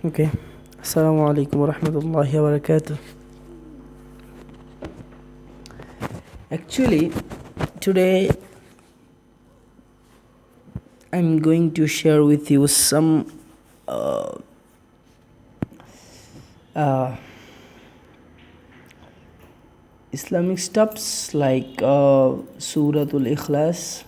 Okay. Assalamu alaikum wa rahmatullahi wa barakatuh. Actually, today I'm going to share with you some uh, Islamic stuffs like Surah Ikhlas.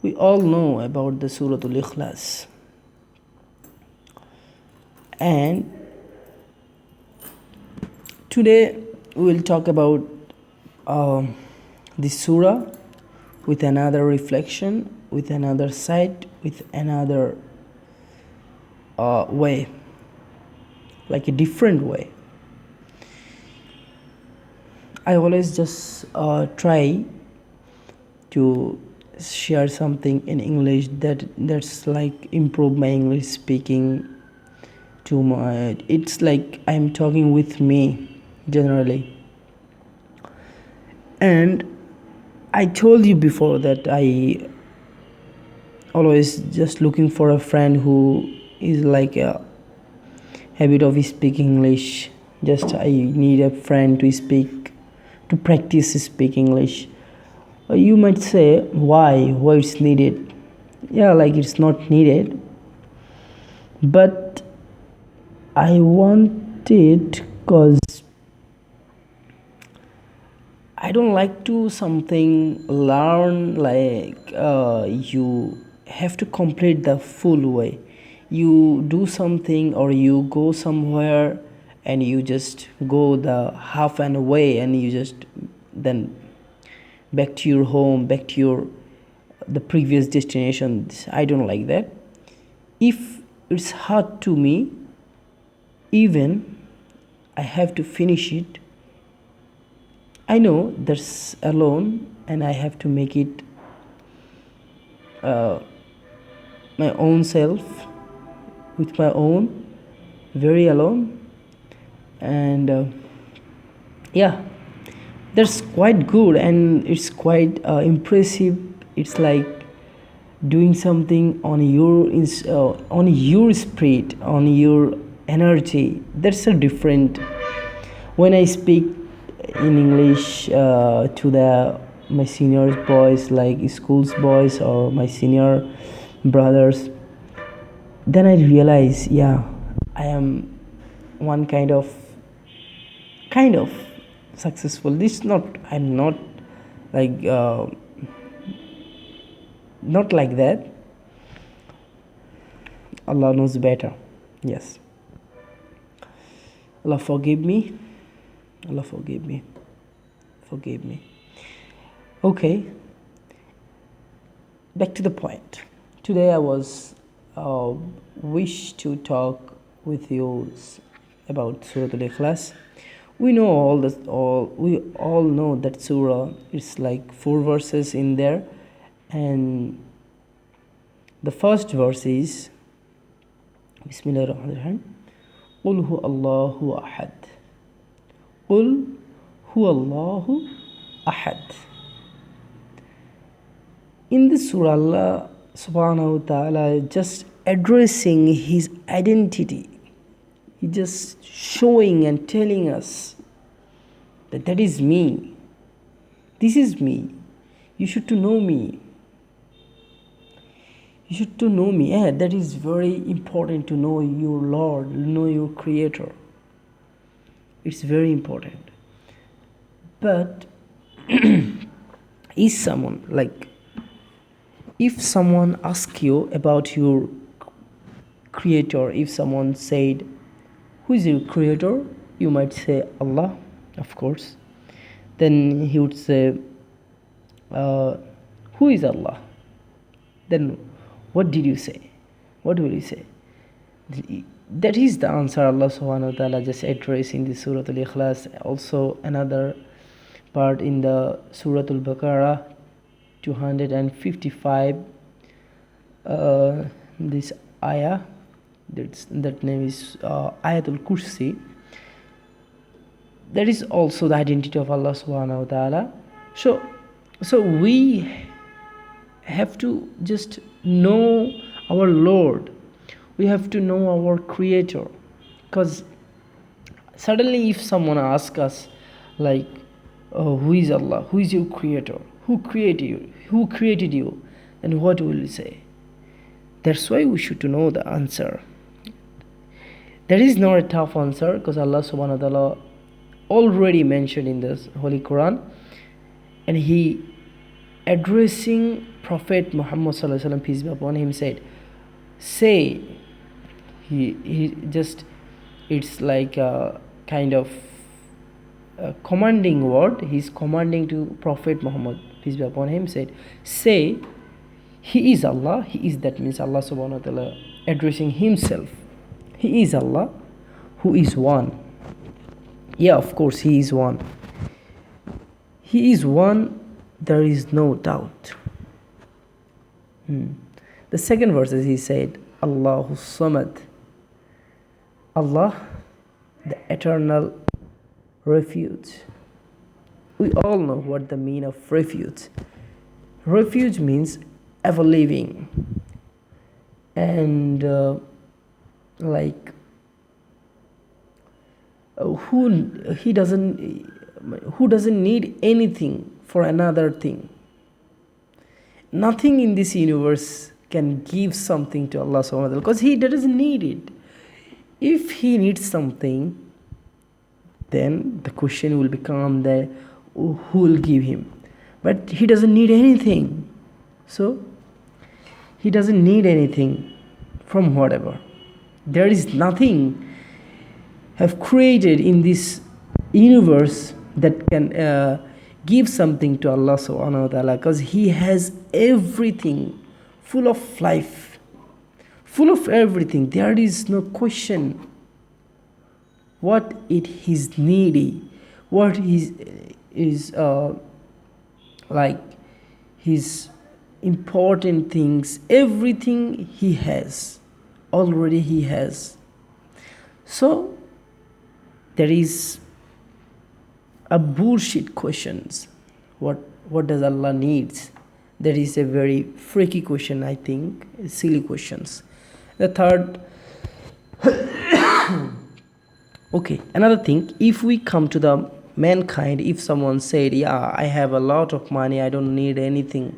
We all know about the Surah Ikhlas. And today we will talk about this surah with another reflection, with another side, with another way, like a different way. I always just try to share something in English that's like improve my English speaking to my. It's like I'm talking with me generally. And I told you before that I always just looking for a friend who is like a habit of speaking English. Just I need a friend to practice speak English. You might say why it's needed. Yeah, like it's not needed, but I want it because I don't like to something learn like you have to complete the full way. You do something or you go somewhere and you just go the half and way and you just then back to your home, back to your the previous destination. I don't like that. If it's hard to me, even I have to finish it. I know that's alone and I have to make it my own self with my own very alone. And yeah, that's quite good and it's quite impressive. It's like doing something on your spirit, on your energy. That's a different. When I speak in English to the my senior boys, like schools boys or my senior brothers, then I realize, yeah, I am one kind of successful. This not I'm not like not like that. Allah knows better. Yes. Allah forgive me. Allah forgive me. Forgive me. Okay. Back to the point. Today I was wish to talk with you about Surah Al-Ikhlas. We all know that surah is like 4 verses in there, and the first verse is Bismillahirrahmanirrahim. Qul hu Allahu ahad. Qul hu Allahu ahad. In this surah, Allah subhanahu wa ta'ala just addressing his identity. He just showing and telling us that is me. This is me. You should to know me. You should to know me. Yeah, that is very important to know your Lord, know your Creator. It's very important. But is someone like, if someone asks you about your Creator, if someone said, who is your Creator? You might say Allah, of course. Then he would say, who is Allah? Then what did you say? What will you say? That is the answer Allah subhanahu wa ta'ala just addressed in the Surah Al-Ikhlas. Also another part in the Surah Al-Baqarah 255, this ayah, that name is Ayatul Kursi. That is also the identity of Allah subhanahu wa ta'ala. So we have to just know our Lord. We have to know our creator. Because suddenly if someone asks us like, oh, who is Allah, who is your creator, who created you, and what will we say? That's why we should to know the answer. There is not a tough answer, because Allah subhanahu wa ta'ala already mentioned in this Holy Quran, and He addressing Prophet Muhammad sallallahu alaihi wasallam, peace be upon him, said, say, he just, it's like a kind of a commanding word. He's commanding to Prophet Muhammad, peace be upon him, said, say, He is Allah. He is, that means Allah subhanahu wa ta'ala addressing Himself. He is Allah, who is one. Yeah, of course, He is one. He is one, there is no doubt. The second verse is He said, Allahu Samad. Allah, the eternal refuge. We all know what the meaning of refuge. Refuge means ever living, and like who doesn't need anything for another thing. Nothing in this universe can give something to Allah subhanahu wa ta'ala, because He doesn't need it. If He needs something, then the question will become that who will give Him. But He doesn't need anything. So He doesn't need anything from whatever. There is nothing have created in this universe that can give something to Allah subhanahu wa ta'ala, because He has everything, full of life, full of everything. There is no question what it is needy, what is like His important things. Everything He has, already He has. So there is a bullshit questions. What does Allah needs? That is a very freaky question, I think. Silly questions. The third, okay, another thing, if we come to the mankind, if someone said, yeah, I have a lot of money, I don't need anything.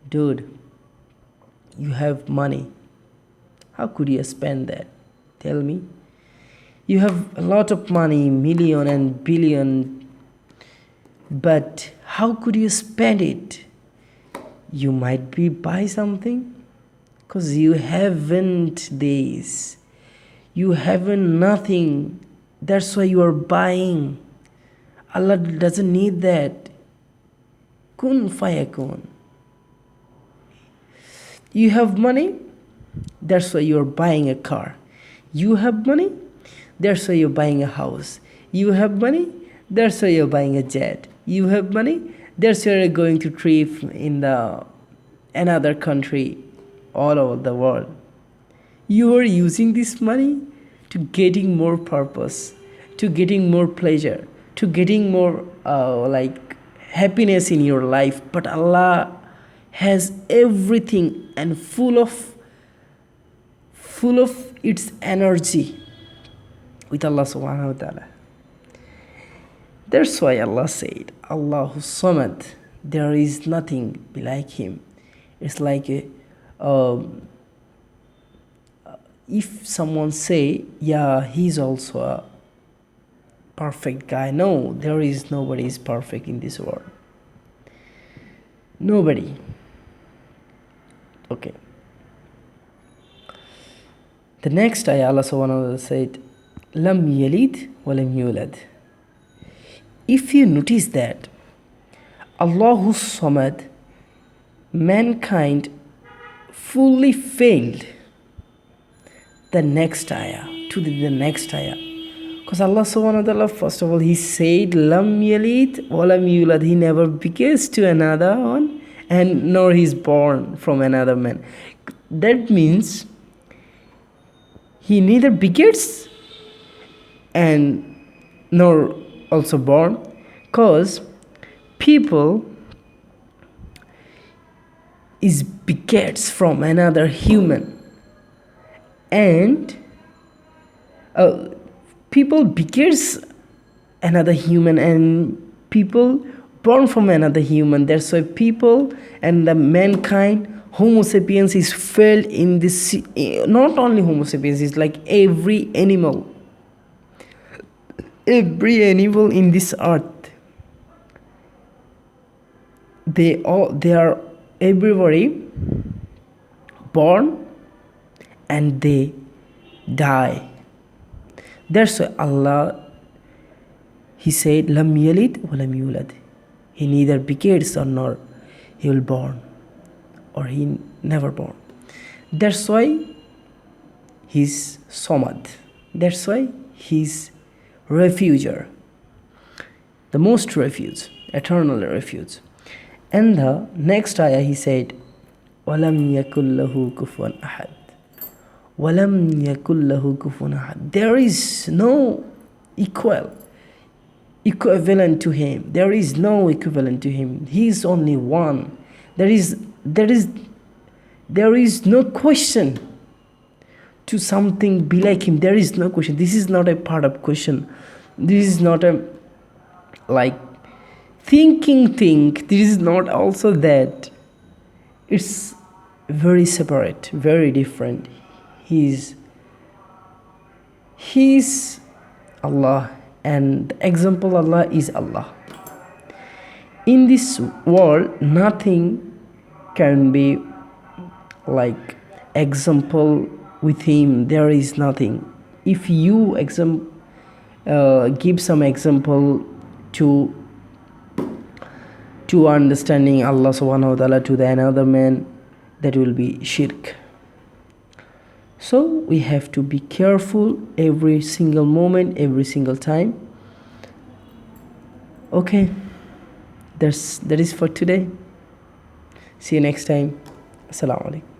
Dude, you have money. How could you spend that? Tell me. You have a lot of money, million and billion, but how could you spend it? You might be buy something, because you haven't this. You haven't nothing. That's why you are buying. Allah doesn't need that. Kun fayakun. You have money, that's why you are buying a car. You have money, that's why you're buying a house. You have money, that's why you're buying a jet. You have money, that's why you're going to trip in another country all over the world. You are using this money to getting more purpose, to getting more pleasure, to getting more like happiness in your life. But Allah has everything and full of its energy with Allah subhanahu wa ta'ala. That's why Allah said, Allahu Samad, there is nothing be like Him. It's like if someone say, yeah, he's also a perfect guy. No, nobody is perfect in this world. Nobody. Okay. The next ayah, Allah subhanahu wa ta'ala said, Lam yalid wa lam yulad. If you notice that Allahu Samad, mankind fully failed the next ayah, to the next ayah. Because Allah subhanahu wa ta'ala, first of all, He said, Lam yalid wa lam yulad. He never begets to another one, and nor He is born from another man. That means He neither begets and nor also born, because people is begets from another human. And uh, people begets another human, and people born from another human. That's why people and the mankind, homo sapiens is felt in this. Not only homo sapiens, it's like every animal in this earth, they are everybody born and they die. That's why Allah, he said, lam yalid wa lam yulad. He neither begets or nor he will born, or he never born. That's why he's Samad. That's why he's refuger, the most refuge, eternal refuge. And the next ayah he said, walam yakul lahu kufuwan ahad. Walam yakul lahu kufuwan ahad. There is no equivalent to him. There is no equivalent to him. He is only one. There is no question to something be like him. There is no question. This is not a part of question. This is not a like thinking thing. This is not also that. It's very separate, very different. He's Allah, and the example Allah is Allah. In this world, nothing can be like example with him. There is nothing. If you give some example to understanding Allah subhanahu wa ta'ala to the another man, that will be shirk. So we have to be careful every single moment, every single time. Okay, that is for today. See you next time. Assalamu alaikum.